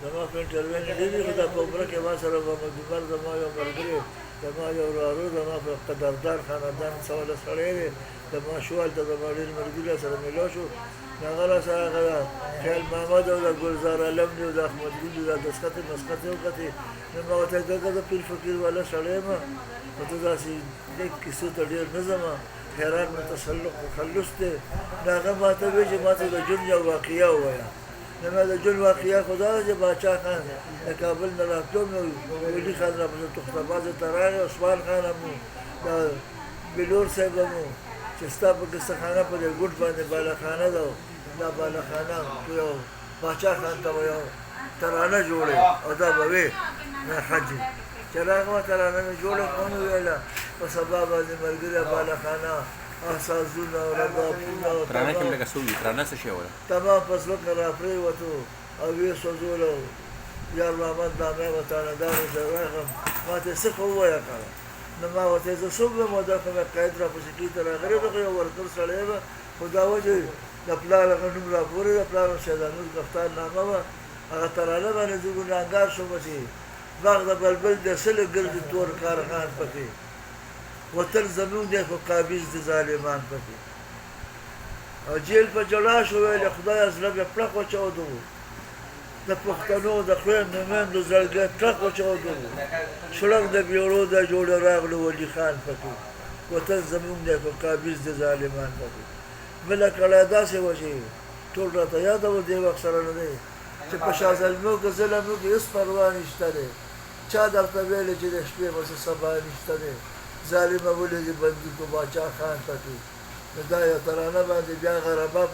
زما په انټرویو ډېرې خو دا په عمره کې ما سره محمد عمر زما یو ملګری زما یو وراره زما په قدردان خاندان سوله سړی دی زما شوال ته زما ډېر ملګري سره میلاو شو هغه راسره هغه خیال محمد او د ګلزار علم دی او د احمد ګل دی دا دسخطې مسخطې وکړې نو ما ورته دغه د پیر فقیر والا سړی یم خو ته داسې دې کیسو ته ډېر نه ځم حیران مې تخلص دی نو هغه ما ته وایي چې ما ته د ژوند یو واقعه ووایه نو د ژوند واقعه خو دا ده چې باچا خان د کابل نه راتلو نو ولي خان راپسې تختابازه ته راغی عثمان خان هم و دا بلور صاحب هم و چې ستا په قصهخانه په دې ګوټ باندې بالاخانه ده دا بالاخانه یو باچا خان ته به یو ترانه جوړې او دا به وې حج چې راغله ما ترانه مې جوړه کړه مې ویله په سبا باندې ملګري بالاخانه احساسونه او ربابونه او ترانه کې لکه څه وي ترانه څه شی وله تمام په زړه راپرېوتو او ویې سوځولو یار محمد نامې وتانه دارو ته راغلم ما ته څه خو ووایه کړه نو ما ورته زه څوک یم او دا خو مې قید راپسې کي ته راغلی نو خو یو ورکر سړی به خو دا وجه د پلار هغه نوم راپورې د پلار شهزادنور گفتار نامه وه هغه ترانه باندې زه ګناهګار شوم چې باغ د بلبل د سلو ګرځي تور کارخان پکې وطن زمون دی خو قابض د ظالمان پکې او جیل په جلا شو ویل خدای زړه مې پړق وچاودو د پښتنو د خویندو میندو زړګی پړق وچاودو شړک د بیړو د جوړه راغلو ولي خان پکې وطن زمون دی خو قابض د ظالمان پکې بله کړی داسې وه چې ټول راته یاده و دې وخت سره نه دی چې په شازلمیو کې ظلمو کې هېڅ پروا نشته دی چا درته ویلې چې د شپې به څه سبا نشته دی ظالمه ولې دې بندي کو باچا خان پکې نو دا یو ترانه باندې بیا هغه رباب